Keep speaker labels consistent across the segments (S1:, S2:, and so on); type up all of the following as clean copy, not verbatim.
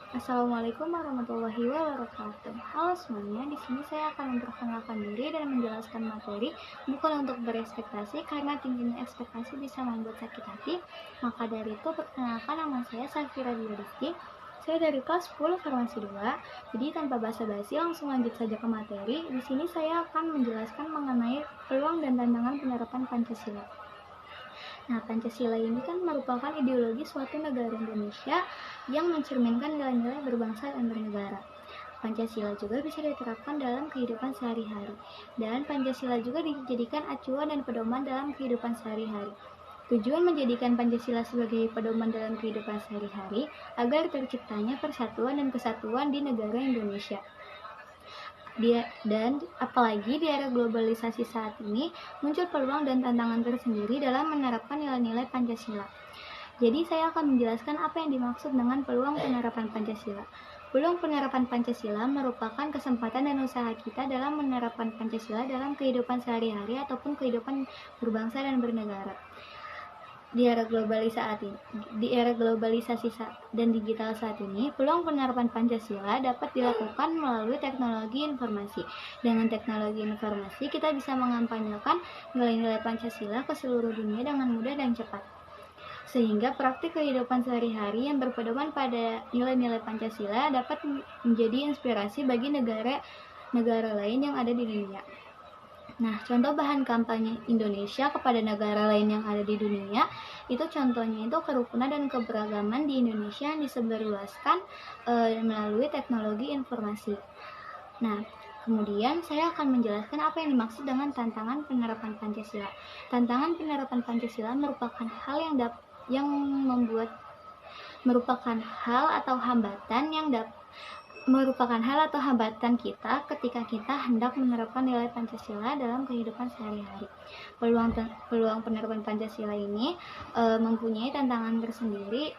S1: Assalamualaikum warahmatullahi wabarakatuh. Halo semuanya, di sini saya akan memperkenalkan diri dan menjelaskan materi, bukan untuk berekspektasi karena tingginya ekspektasi bisa membuat sakit hati. Maka dari itu, perkenalkan, nama saya Safira Rizky. Saya dari kelas 10 Farmasi 2. Jadi tanpa basa-basi langsung lanjut saja ke materi. Di sini saya akan menjelaskan mengenai peluang dan tantangan penerapan Pancasila. Nah, Pancasila ini kan merupakan ideologi suatu negara Indonesia yang mencerminkan nilai-nilai berbangsa dan bernegara. Pancasila juga bisa diterapkan dalam kehidupan sehari-hari, dan Pancasila juga dijadikan acuan dan pedoman dalam kehidupan sehari-hari. Tujuan menjadikan Pancasila sebagai pedoman dalam kehidupan sehari-hari agar terciptanya persatuan dan kesatuan di negara Indonesia. Dan apalagi di era globalisasi saat ini, muncul peluang dan tantangan tersendiri dalam menerapkan nilai-nilai Pancasila. Jadi saya akan menjelaskan apa yang dimaksud dengan peluang penerapan Pancasila. Peluang penerapan Pancasila merupakan kesempatan dan usaha kita dalam menerapkan Pancasila dalam kehidupan sehari-hari ataupun kehidupan berbangsa dan bernegara. Di era globalisasi dan digital saat ini, peluang penerapan Pancasila dapat dilakukan melalui teknologi informasi. Dengan teknologi informasi, kita bisa mengampanyekan nilai-nilai Pancasila ke seluruh dunia dengan mudah dan cepat. Sehingga praktik kehidupan sehari-hari yang berpedoman pada nilai-nilai Pancasila dapat menjadi inspirasi bagi negara lain yang ada di dunia. Nah, contoh bahan kampanye Indonesia kepada negara lain yang ada di dunia, itu contohnya itu kerukunan dan keberagaman di Indonesia yang disebarluaskan melalui teknologi informasi. Nah, kemudian saya akan menjelaskan apa yang dimaksud dengan tantangan penerapan Pancasila. Tantangan penerapan Pancasila merupakan hambatan kita ketika kita hendak menerapkan nilai Pancasila dalam kehidupan sehari-hari. Peluang penerapan Pancasila ini mempunyai tantangan tersendiri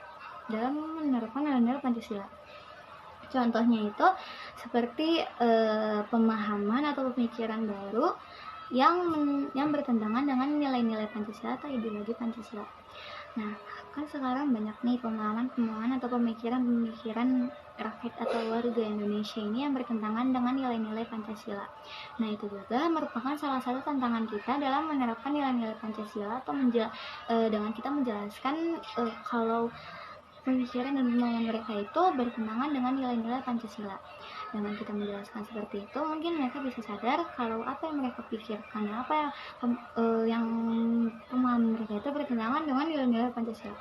S1: dalam menerapkan nilai-nilai Pancasila. Contohnya itu seperti pemahaman atau pemikiran baru yang bertentangan dengan nilai-nilai Pancasila atau ideologi Pancasila. Nah, kan sekarang banyak nih pemahaman atau pemikiran rakyat atau warga Indonesia ini yang bertentangan dengan nilai-nilai Pancasila. Nah, itu juga merupakan salah satu tantangan kita dalam menerapkan nilai-nilai Pancasila atau dengan kita menjelaskan kalau pemikiran dan pemahaman mereka itu bertentangan dengan nilai-nilai Pancasila. Dengan kita menjelaskan seperti itu, mungkin mereka bisa sadar kalau apa yang mereka pikirkan, yang pemahaman mereka itu bertentangan dengan nilai-nilai Pancasila.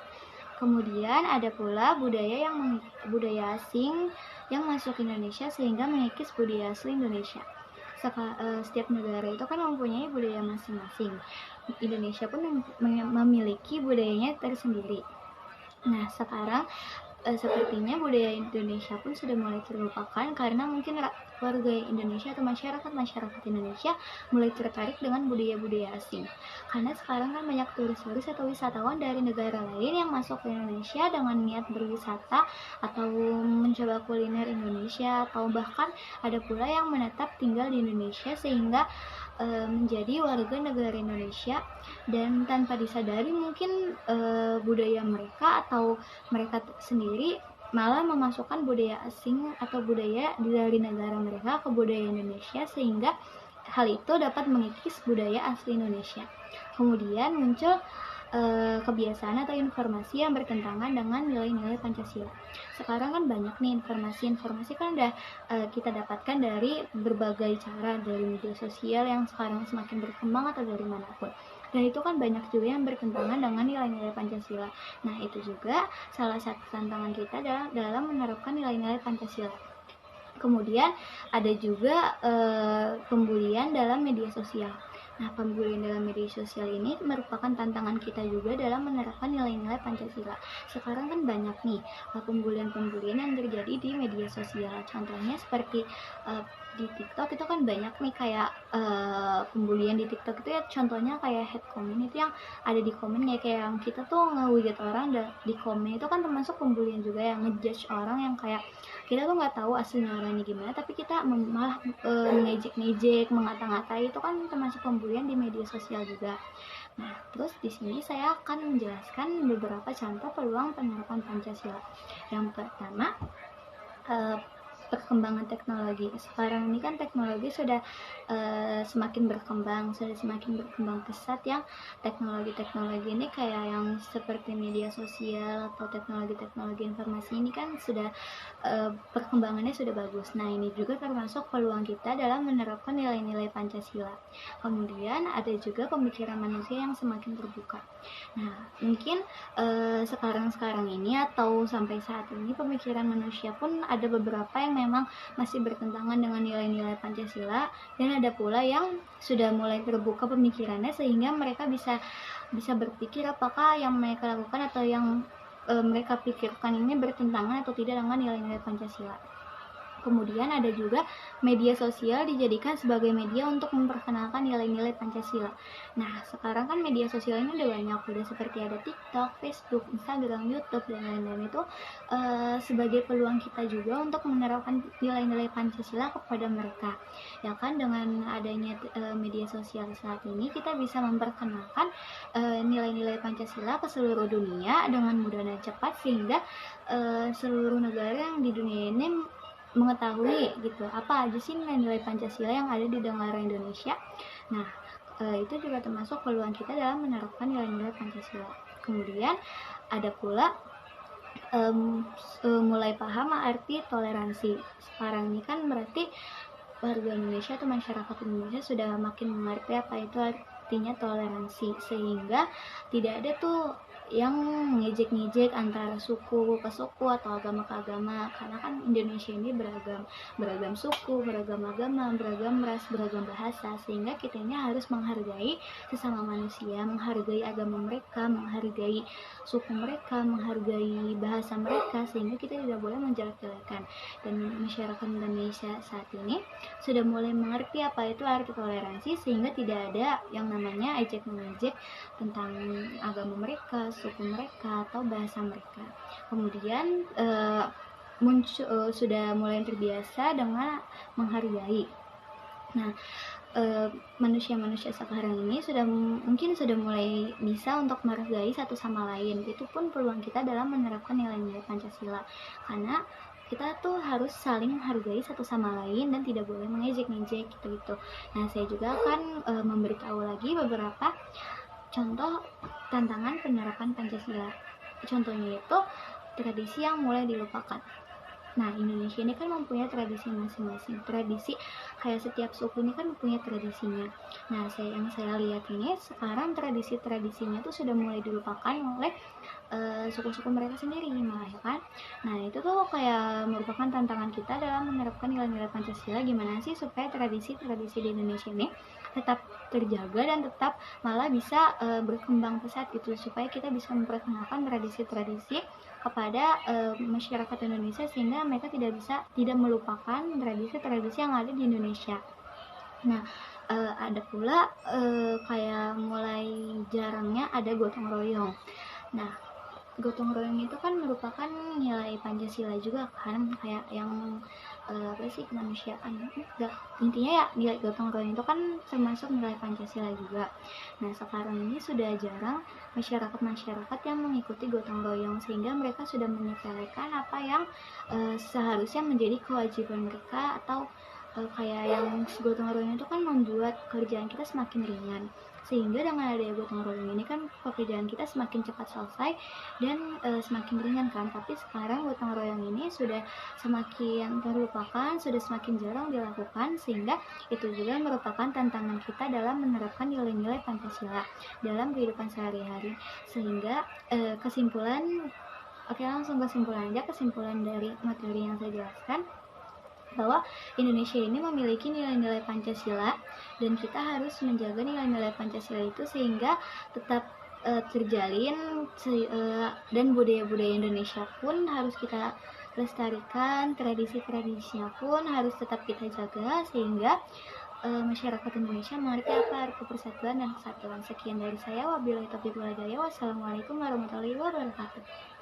S1: Kemudian ada pula budaya asing yang masuk Indonesia sehingga mengikis budaya asli Indonesia. Setiap negara itu kan mempunyai budaya masing-masing. Indonesia pun memiliki budayanya tersendiri. Nah, sekarang sepertinya budaya Indonesia pun sudah mulai terlupakan karena mungkin warga Indonesia atau masyarakat Indonesia mulai tertarik dengan budaya-budaya asing. Karena sekarang kan banyak turis-turis atau wisatawan dari negara lain yang masuk ke Indonesia dengan niat berwisata atau mencoba kuliner Indonesia, atau bahkan ada pula yang menetap tinggal di Indonesia sehingga menjadi warga negara Indonesia, dan tanpa disadari mungkin budaya mereka atau mereka sendiri malah memasukkan budaya asing atau budaya dari negara mereka ke budaya Indonesia, sehingga hal itu dapat mengikis budaya asli Indonesia. Kemudian muncul kebiasaan atau informasi yang bertentangan dengan nilai-nilai Pancasila. Sekarang kan banyak nih informasi kan udah kita dapatkan dari berbagai cara, dari media sosial yang sekarang semakin berkembang atau dari manapun. Dan itu kan banyak juga yang bertentangan dengan nilai-nilai Pancasila. Nah, itu juga salah satu tantangan kita dalam menerapkan nilai-nilai Pancasila. Kemudian ada juga pembulian dalam media sosial. Nah, pembulian dalam media sosial ini merupakan tantangan kita juga dalam menerapkan nilai-nilai Pancasila. Sekarang kan banyak nih pembulian-pembulian yang terjadi di media sosial. Contohnya seperti di TikTok itu kan banyak nih kayak pembulian di TikTok itu ya, contohnya kayak hate comment itu yang ada di komen ya, kayak yang kita tuh ngehujat orang di komen itu kan termasuk pembulian juga, yang ngejudge orang yang kayak kita tuh nggak tahu aslinya orangnya gimana, tapi kita malah ngejek-ngejek, mengata-ngatai, itu kan termasuk pembulian di media sosial juga. Nah, terus di sini saya akan menjelaskan beberapa contoh peluang penerapan Pancasila. Yang pertama, eh, perkembangan teknologi. Sekarang ini kan teknologi sudah semakin berkembang pesat, yang teknologi-teknologi ini kayak yang seperti media sosial atau teknologi-teknologi informasi ini kan sudah perkembangannya sudah bagus. Nah, ini juga termasuk peluang kita dalam menerapkan nilai-nilai Pancasila. Kemudian ada juga pemikiran manusia yang semakin terbuka. Nah, mungkin sekarang-sekarang ini atau sampai saat ini pemikiran manusia pun ada beberapa yang memang masih bertentangan dengan nilai-nilai Pancasila, dan ada pula yang sudah mulai terbuka pemikirannya sehingga mereka bisa berpikir apakah yang mereka lakukan atau yang mereka pikirkan ini bertentangan atau tidak dengan nilai-nilai Pancasila. Kemudian ada juga media sosial dijadikan sebagai media untuk memperkenalkan nilai-nilai Pancasila. Nah, sekarang kan media sosial ini udah banyak, udah seperti ada TikTok, Facebook, Instagram, YouTube, dan lain-lain. Itu sebagai peluang kita juga untuk menerapkan nilai-nilai Pancasila kepada mereka. Ya kan, dengan adanya media sosial saat ini kita bisa memperkenalkan nilai-nilai Pancasila ke seluruh dunia dengan mudah dan cepat, sehingga seluruh negara yang di dunia ini mengetahui gitu apa aja sih nilai Pancasila yang ada di negara Indonesia. Nah, itu juga termasuk peluang kita dalam menerapkan nilai-nilai Pancasila. Kemudian ada pula mulai paham arti toleransi. Sekarang ini kan berarti warga Indonesia atau masyarakat Indonesia sudah makin mengerti apa itu artinya toleransi, sehingga tidak ada tuh yang ngejek-ngejek antara suku ke suku atau agama ke agama, karena kan Indonesia ini beragam suku, beragam agama, beragam ras, beragam bahasa, sehingga kita ini harus menghargai sesama manusia, menghargai agama mereka, menghargai suku mereka, menghargai bahasa mereka, sehingga kita tidak boleh menjelek-jelekan. Dan masyarakat Indonesia saat ini sudah mulai mengerti apa itu arti toleransi, sehingga tidak ada yang namanya ejek-mengejek tentang agama mereka, suku mereka, atau bahasa mereka. Kemudian sudah mulai terbiasa dengan menghargai. Nah, manusia-manusia sekarang ini mungkin sudah mulai bisa untuk menghargai satu sama lain. Itu pun peluang kita dalam menerapkan nilai-nilai Pancasila, karena kita tuh harus saling menghargai satu sama lain dan tidak boleh mengejek-ngejek gitu. Nah, saya juga akan memberitahu lagi beberapa contoh tantangan penerapan Pancasila. Contohnya itu tradisi yang mulai dilupakan. Nah, Indonesia ini kan mempunyai tradisi masing-masing. Tradisi kayak setiap suku ini kan mempunyai tradisinya. Nah, yang saya lihat ini sekarang tradisinya itu sudah mulai dilupakan oleh suku-suku mereka sendiri malah, ya kan. Nah, itu tuh kayak merupakan tantangan kita dalam menerapkan nilai-nilai Pancasila. Gimana sih supaya tradisi-tradisi di Indonesia ini tetap terjaga dan tetap malah bisa berkembang pesat gitu, supaya kita bisa memperkenalkan tradisi-tradisi kepada masyarakat Indonesia, sehingga mereka tidak melupakan tradisi-tradisi yang ada di Indonesia. Nah, ada pula kayak mulai jarangnya ada gotong royong. Nah, gotong royong itu kan merupakan nilai Pancasila juga kan, kayak yang kemanusiaan. Enggak, intinya ya nilai gotong royong itu kan termasuk nilai Pancasila juga. Nah, sekarang ini sudah jarang masyarakat yang mengikuti gotong royong, sehingga mereka sudah menyepelekan apa yang seharusnya menjadi kewajiban mereka, atau kayak yang gotong royong itu kan membuat kerjaan kita semakin ringan, sehingga dengan adanya gotong royong ini kan pekerjaan kita semakin cepat selesai dan semakin ringan kan. Tapi sekarang gotong royong ini sudah semakin terlupakan, sudah semakin jarang dilakukan, sehingga itu juga merupakan tantangan kita dalam menerapkan nilai-nilai Pancasila dalam kehidupan sehari-hari. Sehingga kesimpulan dari materi yang saya jelaskan, bahwa Indonesia ini memiliki nilai-nilai Pancasila, dan kita harus menjaga nilai-nilai Pancasila itu sehingga tetap terjalin, dan budaya-budaya Indonesia pun harus kita lestarikan, tradisi-tradisinya pun harus tetap kita jaga, sehingga masyarakat Indonesia mengerti apa arti persatuan dan kesatuan. Sekian dari saya, wabillahi taufiq wal hidayah. Wassalamualaikum warahmatullahi wabarakatuh.